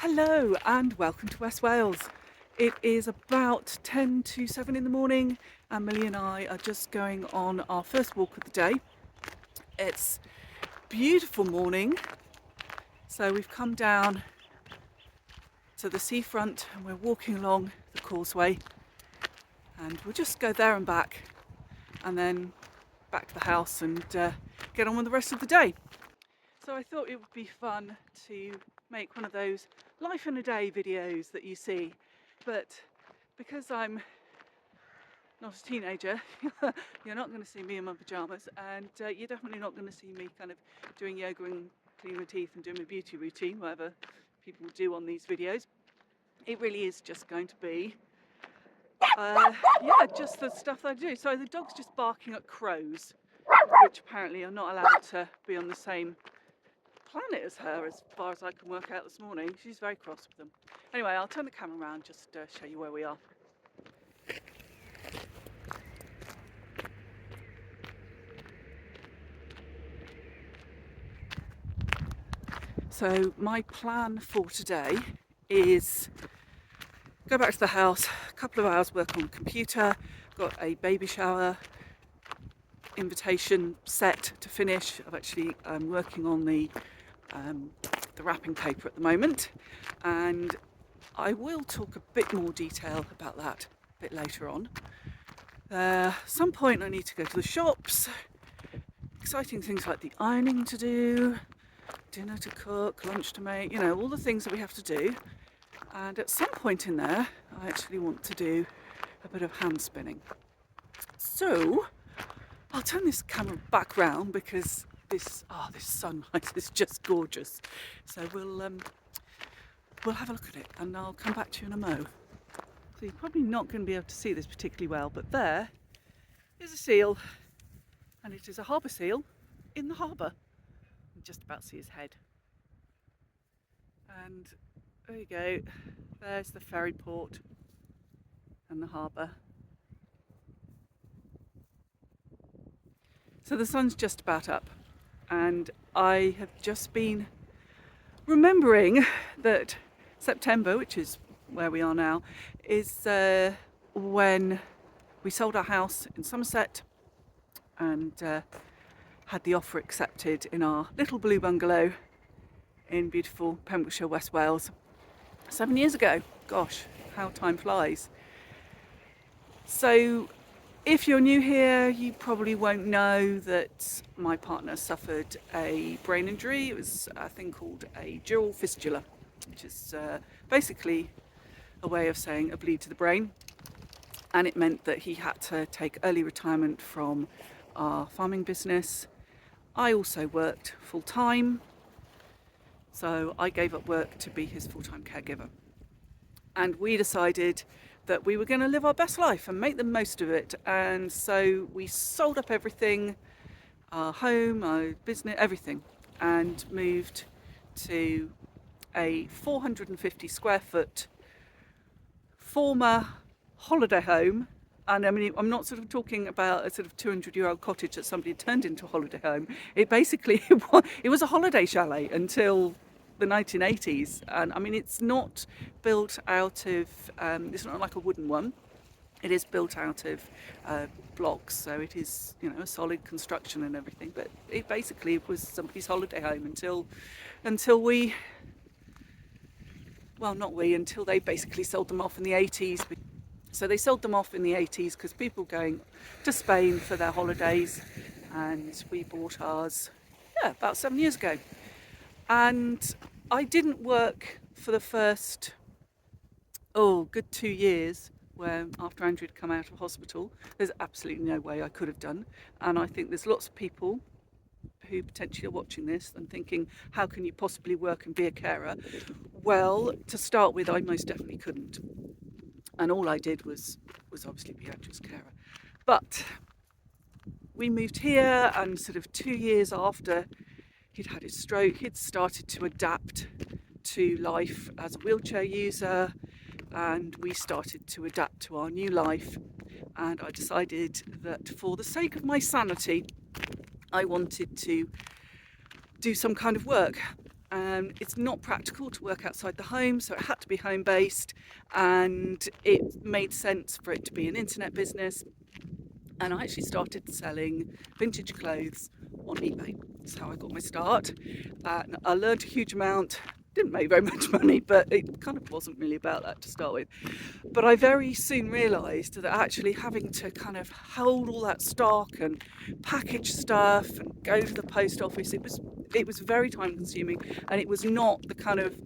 Hello and welcome to West Wales. It is about 10 to 7 in the morning and Millie and I are just going on our first walk of the day. It's a beautiful morning, so we've come down to the seafront and we're walking along the causeway, and we'll just go there and back and then back to the house and get on with the rest of the day. So I thought it would be fun to make one of those life in a day videos that you see, but because I'm not a teenager, you're not going to see me in my pyjamas, and you're definitely not going to see me kind of doing yoga and cleaning my teeth and doing my beauty routine, whatever people do on these videos. It really is just going to be, just the stuff that I do. So the dog's just barking at crows, which apparently are not allowed to be on the same planet as her, as far as I can work out this morning. She's very cross with them. Anyway, I'll turn the camera around just to show you where we are. So my plan for today is go back to the house, a couple of hours work on the computer, got a baby shower invitation set to finish. I'm actually working on the wrapping paper at the moment, and I will talk a bit more detail about that a bit later on. Some point I need to go to the shops, exciting things like the ironing to do, dinner to cook, lunch to make, all the things that we have to do. And at some point in there, I actually want to do a bit of hand spinning. So I'll turn this camera back round because this sunlight is just gorgeous. So we'll have a look at it and I'll come back to you in a mo. So you're probably not going to be able to see this particularly well, but there is a seal, and it is a harbour seal in the harbour. You can just about see his head. And there you go, there's the ferry port and the harbour. So the sun's just about up, and I have just been remembering that September, which is where we are now, is when we sold our house in Somerset and had the offer accepted in our little blue bungalow in beautiful Pembrokeshire, West Wales, 7 years ago. Gosh, how time flies. So if you're new here, you probably won't know that my partner suffered a brain injury. It was a thing called a dural fistula, which is basically a way of saying a bleed to the brain. And it meant that he had to take early retirement from our farming business. I also worked full time, so I gave up work to be his full-time caregiver. And we decided that we were going to live our best life and make the most of it. And so we sold up everything, our home, our business, everything, and moved to a 450 square foot former holiday home. And I mean, I'm not sort of talking about a sort of 200-year-old cottage that somebody turned into a holiday home. It basically, it was a holiday chalet until the 1980s. And I mean, it's not built out of, it's not like a wooden one. It is built out of blocks, so it is, a solid construction and everything. But it basically was somebody's holiday home until we, well, not we, until they basically sold them off in the 80s. So they sold them off in the 80s because people were going to Spain for their holidays, and we bought ours, about 7 years ago. And I didn't work for the first, good 2 years, where after Andrew had come out of hospital. There's absolutely no way I could have done. And I think there's lots of people who potentially are watching this and thinking, how can you possibly work and be a carer? Well, to start with, I most definitely couldn't. And all I did was obviously be Andrew's carer. But we moved here, and sort of 2 years after he'd had his stroke, he'd started to adapt to life as a wheelchair user, and we started to adapt to our new life. And I decided that for the sake of my sanity, I wanted to do some kind of work. It's not practical to work outside the home, so it had to be home-based, and it made sense for it to be an internet business. And I actually started selling vintage clothes on eBay. That's how I got my start. And I learned a huge amount. Didn't make very much money, but it kind of wasn't really about that to start with. But I very soon realised that actually having to kind of hold all that stock and package stuff and go to the post office, it was very time consuming, and it was not the kind of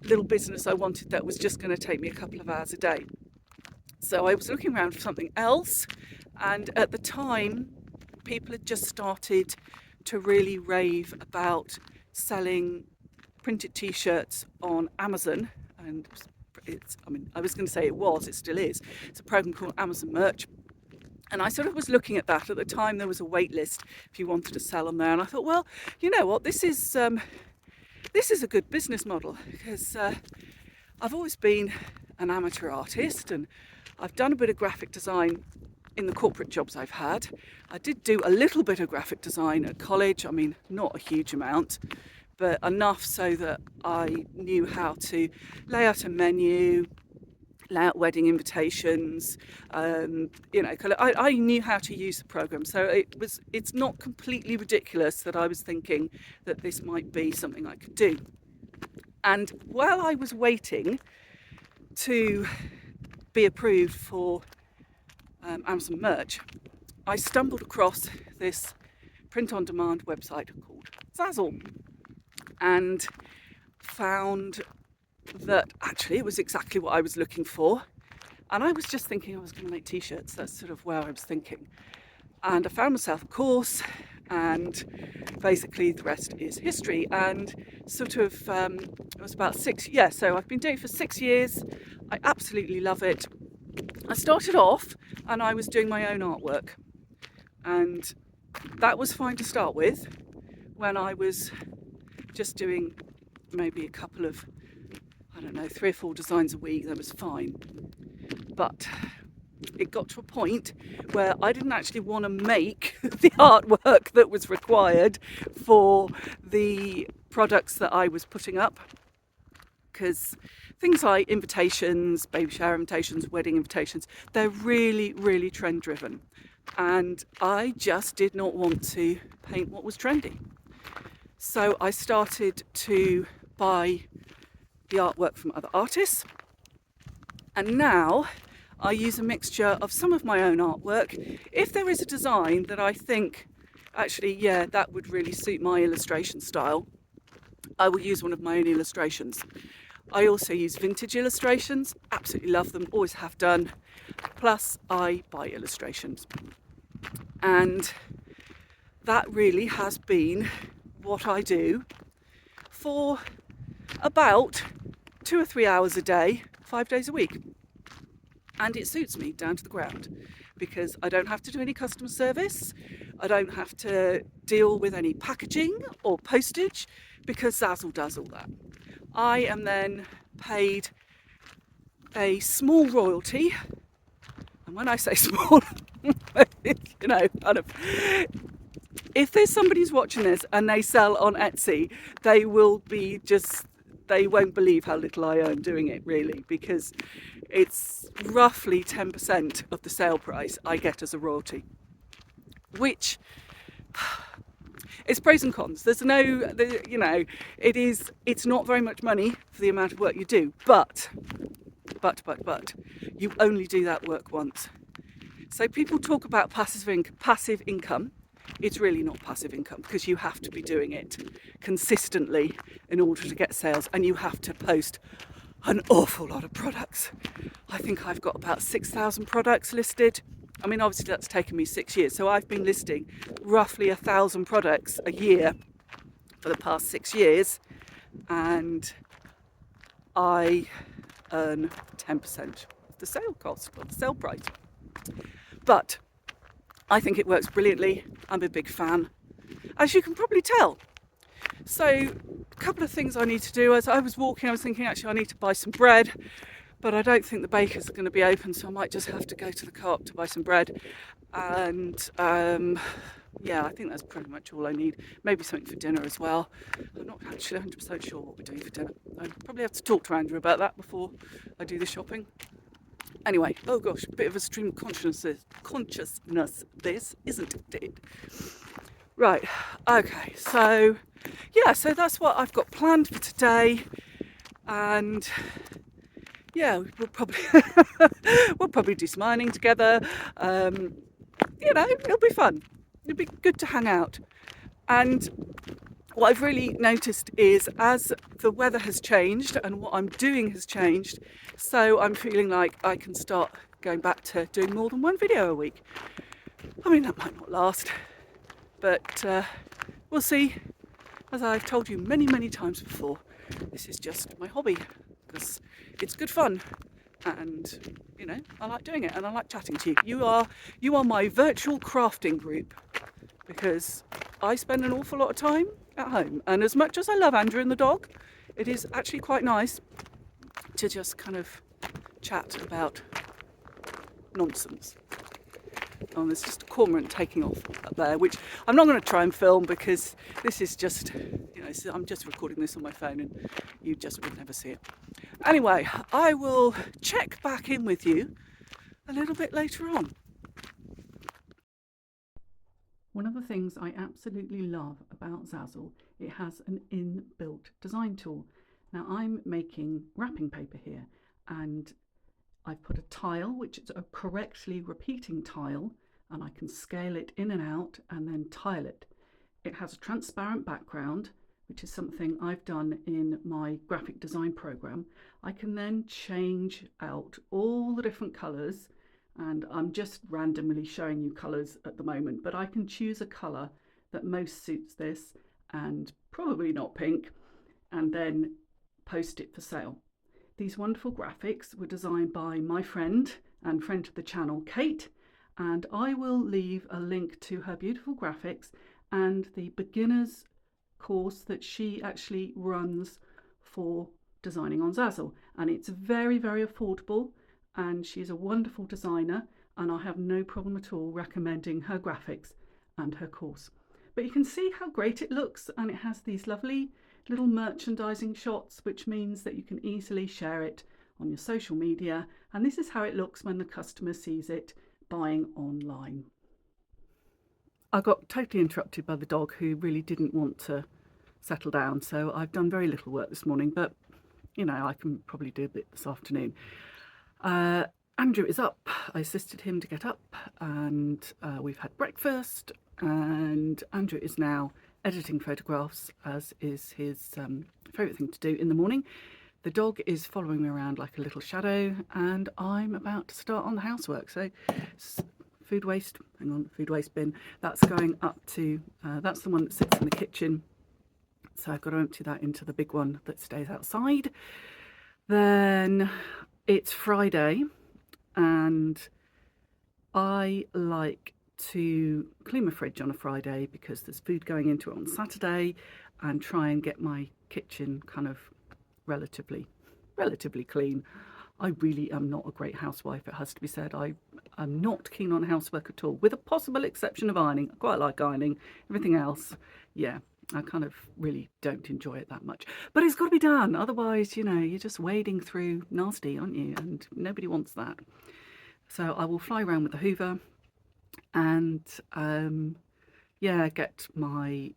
little business I wanted that was just going to take me a couple of hours a day. So I was looking around for something else, and at the time people had just started to really rave about selling printed t-shirts on Amazon. And I was going to say it still is. It's a program called Amazon Merch. And I sort of was looking at that. At the time there was a wait list if you wanted to sell on there, and I thought, well, you know what, this is a good business model, because I've always been an amateur artist, and I've done a bit of graphic design in the corporate jobs I've had. I did do a little bit of graphic design at college, not a huge amount, but enough so that I knew how to lay out a menu, lay out wedding invitations, I knew how to use the program. So it's not completely ridiculous that I was thinking that this might be something I could do. And while I was waiting to be approved for Amazon Merch, I stumbled across this print-on-demand website called Zazzle, and found that actually it was exactly what I was looking for. And I was just thinking I was going to make t-shirts. That's sort of where I was thinking. And I found myself a course, and basically the rest is history. And sort of, it was about so I've been doing it for 6 years. I absolutely love it. I started off and I was doing my own artwork, and that was fine to start with. When I was just doing maybe a couple of, 3 or 4 designs a week, that was fine. But it got to a point where I didn't actually want to make the artwork that was required for the products that I was putting up, because things like invitations, baby shower invitations, wedding invitations, they're really, really trend driven, and I just did not want to paint what was trendy. So I started to buy the artwork from other artists, and now I use a mixture of some of my own artwork. If there is a design that I think, actually, that would really suit my illustration style, I will use one of my own illustrations. I also use vintage illustrations, absolutely love them, always have done. Plus I buy illustrations. And that really has been what I do for about 2 or 3 hours a day, 5 days a week. And it suits me down to the ground, because I don't have to do any customer service. I don't have to deal with any packaging or postage, because Zazzle does all that. I am then paid a small royalty. And when I say small, if there's somebody who's watching this and they sell on Etsy, they won't believe how little I earn doing it, really, because it's roughly 10% of the sale price I get as a royalty, which it's pros and cons. It's not very much money for the amount of work you do, but you only do that work once. So people talk about passive income. It's really not passive income, because you have to be doing it consistently in order to get sales, and you have to post an awful lot of products. I think I've got about 6,000 products listed. Obviously that's taken me 6 years, so I've been listing roughly 1,000 products a year for the past 6 years, and I earn 10% of the sale cost, or the sale price. But I think it works brilliantly. I'm a big fan, as you can probably tell. So a couple of things I need to do. As I was walking, I was thinking, actually I need to buy some bread, but I don't think the bakers are going to be open, so I might just have to go to the co-op to buy some bread. And yeah, I think that's pretty much all I need. Maybe something for dinner as well. I'm not actually 100% sure what we're doing for dinner. I probably have to talk to Andrew about that before I do the shopping. Anyway, oh gosh, a bit of a stream of consciousness this, isn't it? Right, okay, so yeah, so that's what I've got planned for today, and yeah, we'll probably do some ironing together. You know, it'll be fun. It'll be good to hang out. And what I've really noticed is as the weather has changed and what I'm doing has changed, so I'm feeling like I can start going back to doing more than one video a week. I mean, that might not last, but we'll see. As I've told you many, many times before, this is just my hobby because it's good fun, and you know, I like doing it and I like chatting to you. You are my virtual crafting group, because I spend an awful lot of time at home, and as much as I love Andrew and the dog, it is actually quite nice to just kind of chat about nonsense. Oh, there's just a cormorant taking off up there, which I'm not going to try and film because this is just, you know, I'm just recording this on my phone and you just would never see it. Anyway, I will check back in with you a little bit later on. One of the things I absolutely love about Zazzle, it has an inbuilt design tool. Now I'm making wrapping paper here, and I've put a tile, which is a correctly repeating tile, and I can scale it in and out and then tile it. It has a transparent background, which is something I've done in my graphic design program. I can then change out all the different colours, and I'm just randomly showing you colours at the moment, but I can choose a colour that most suits this, and probably not pink, and then post it for sale. These wonderful graphics were designed by my friend and friend of the channel, Kate, and I will leave a link to her beautiful graphics and the beginner's course that she actually runs for designing on Zazzle. And it's very, very affordable, and she's a wonderful designer, and I have no problem at all recommending her graphics and her course. But you can see how great it looks, and it has these lovely little merchandising shots, which means that you can easily share it on your social media, and this is how it looks when the customer sees it buying online. I got totally interrupted by the dog, who really didn't want to settle down, so I've done very little work this morning, but you know, I can probably do a bit this afternoon. Andrew is up. I assisted him to get up, and we've had breakfast, and Andrew is now editing photographs, as is his favourite thing to do in the morning. The dog is following me around like a little shadow, and I'm about to start on the housework. So food waste, hang on, food waste bin, that's going up to, that's the one that sits in the kitchen. So I've got to empty that into the big one that stays outside. Then it's Friday, and I like to clean my fridge on a Friday because there's food going into it on Saturday, and try and get my kitchen kind of relatively clean. I really am not a great housewife, it has to be said. I am not keen on housework at all, with a possible exception of ironing. I quite like ironing. Everything else, yeah, I kind of really don't enjoy it that much. But it's got to be done, otherwise, you know, you're just wading through nasty, aren't you? And nobody wants that. So I will fly around with the Hoover and yeah, get my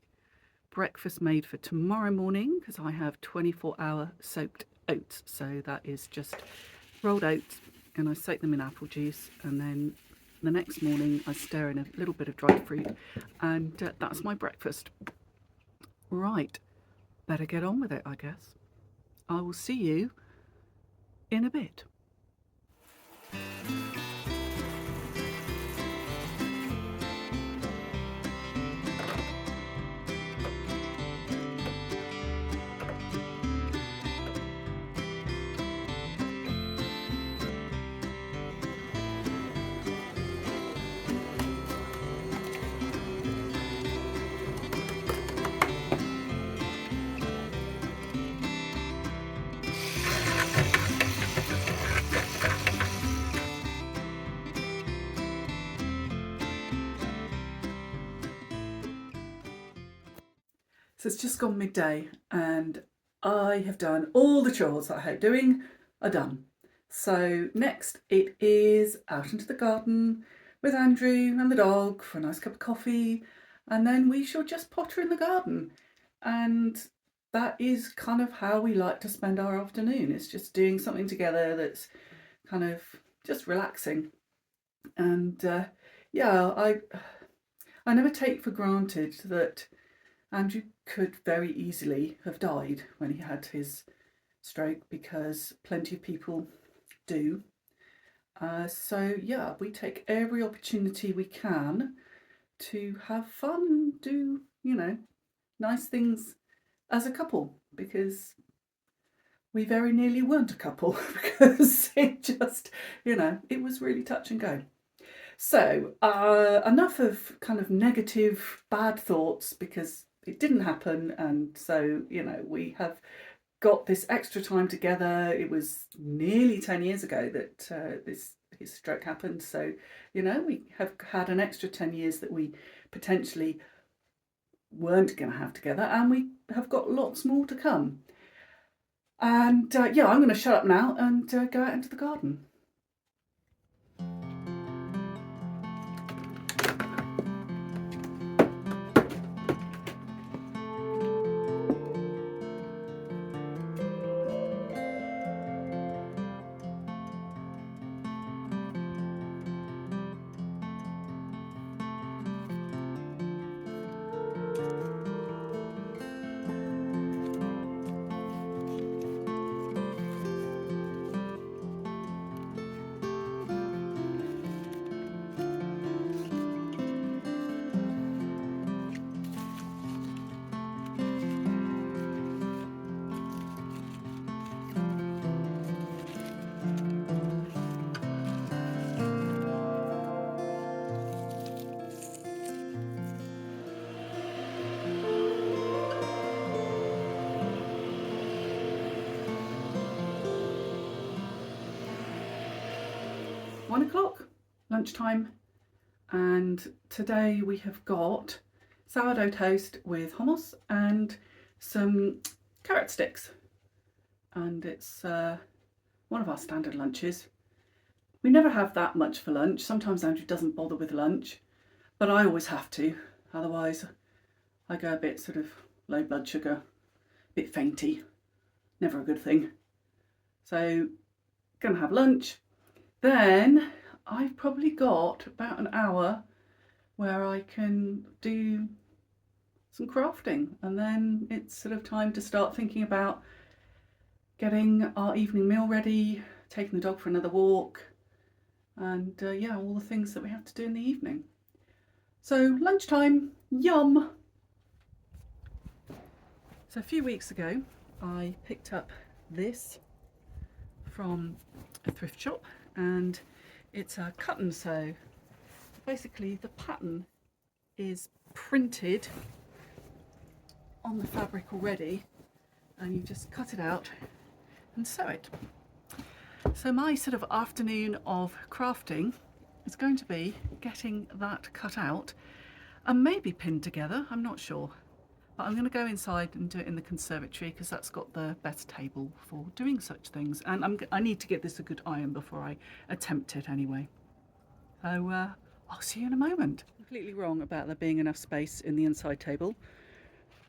breakfast made for tomorrow morning, because I have 24-hour soaked oats. So that is just rolled oats, and I soak them in apple juice, and then the next morning I stir in a little bit of dried fruit, and that's my breakfast. Right, better get on with it, I guess. I will see you in a bit. So it's just gone midday and I have done all the chores that I hate doing are done. So next it is out into the garden with Andrew and the dog for a nice cup of coffee, and then we shall just potter in the garden. And that is kind of how we like to spend our afternoon. It's just doing something together that's kind of just relaxing. And yeah, I never take for granted that Andrew could very easily have died when he had his stroke, because plenty of people do. So yeah, we take every opportunity we can to have fun and do, nice things as a couple, because we very nearly weren't a couple because it just, it was really touch and go. So enough of kind of negative, bad thoughts, because it didn't happen. And so, we have got this extra time together. It was nearly 10 years ago that his stroke happened. So, we have had an extra 10 years that we potentially weren't going to have together. And we have got lots more to come. And yeah, I'm going to shut up now and go out into the garden. £1 lunchtime, and today we have got sourdough toast with hummus and some carrot sticks, and it's one of our standard lunches. We never have that much for lunch. Sometimes Andrew doesn't bother with lunch, but I always have to, otherwise I go a bit sort of low blood sugar, a bit fainty, never a good thing. So gonna have lunch. Then I've probably got about an hour where I can do some crafting, and then it's sort of time to start thinking about getting our evening meal ready, taking the dog for another walk, and yeah, all the things that we have to do in the evening. So lunchtime, yum! So a few weeks ago I picked up this from a thrift shop, and it's a cut and sew. Basically the pattern is printed on the fabric already, and you just cut it out and sew it. So my sort of afternoon of crafting is going to be getting that cut out and maybe pinned together, I'm not sure. But I'm going to go inside and do it in the conservatory because that's got the best table for doing such things. And I need to get this a good iron before I attempt it anyway. So I'll see you in a moment. Completely wrong about there being enough space in the inside table.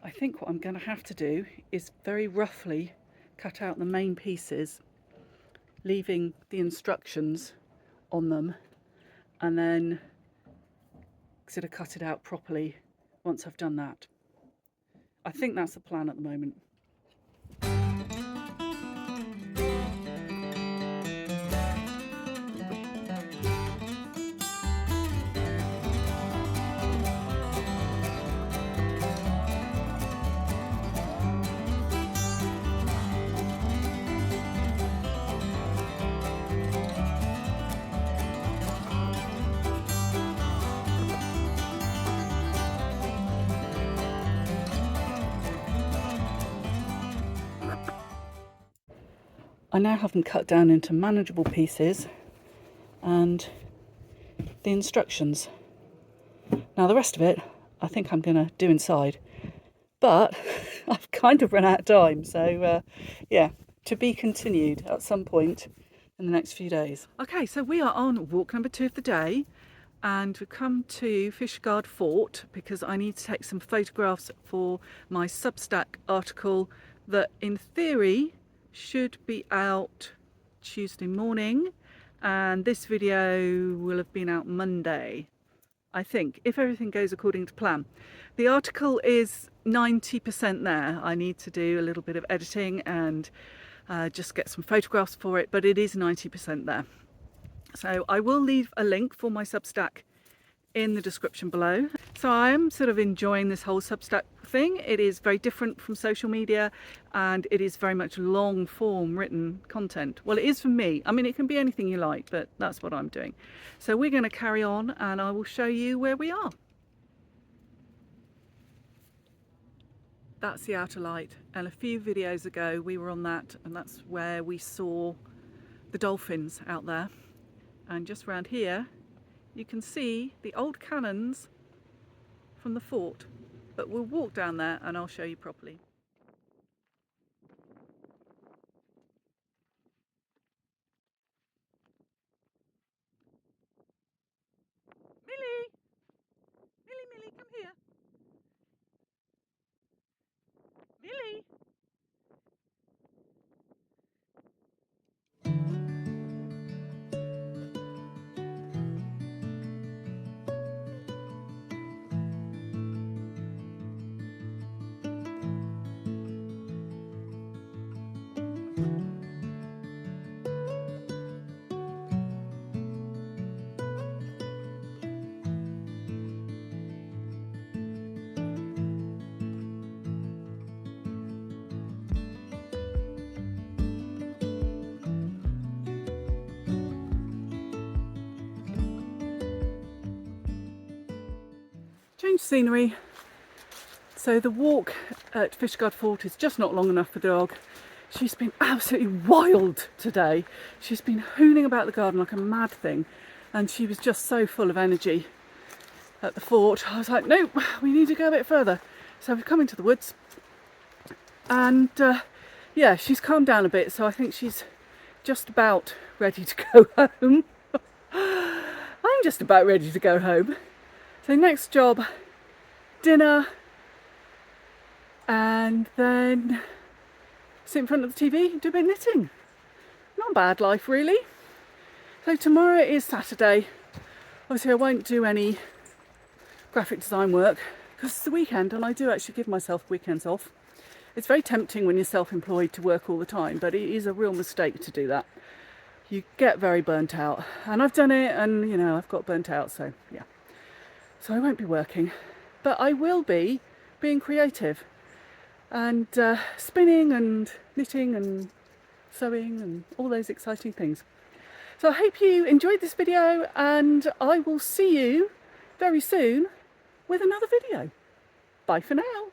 I think what I'm going to have to do is very roughly cut out the main pieces, leaving the instructions on them, and then sort of cut it out properly once I've done that. I think that's the plan at the moment. I now have them cut down into manageable pieces and the instructions. Now the rest of it I think I'm going to do inside, but I've kind of run out of time. So yeah, to be continued at some point in the next few days. Okay, so we are on walk number 2 of the day, and we've come to Fishguard Fort because I need to take some photographs for my Substack article that in theory should be out Tuesday morning, and this video will have been out Monday, I think, if everything goes according to plan. The article is 90% there. I need to do a little bit of editing and just get some photographs for it, but it is 90% there. So I will leave a link for my Substack in the description below. So I am sort of enjoying this whole Substack thing. It is very different from social media, and it is very much long form written content. Well, it is for me. I mean, it can be anything you like, but that's what I'm doing. So we're going to carry on, and I will show you where we are. That's the outer light, and a few videos ago we were on that, and that's where we saw the dolphins out there. And just around here you can see the old cannons from the fort, but we'll walk down there and I'll show you properly. Millie! Millie, come here! Millie! Change scenery. So the walk at Fishguard Fort is just not long enough for the dog. She's been absolutely wild today. She's been hooning about the garden like a mad thing, and she was just so full of energy at the fort. I was like, nope, we need to go a bit further. So we've come into the woods, and yeah, she's calmed down a bit, so I think she's just about ready to go home. I'm just about ready to go home. So next job, dinner, and then sit in front of the TV, do a bit of knitting. Not a bad life, really. So tomorrow is Saturday. Obviously I won't do any graphic design work because it's the weekend, and I do actually give myself weekends off. It's very tempting when you're self-employed to work all the time, but it is a real mistake to do that. You get very burnt out, and I've done it, and you know, I've got burnt out, so yeah. So I won't be working, but I will be being creative and spinning and knitting and sewing and all those exciting things. So I hope you enjoyed this video, and I will see you very soon with another video. Bye for now.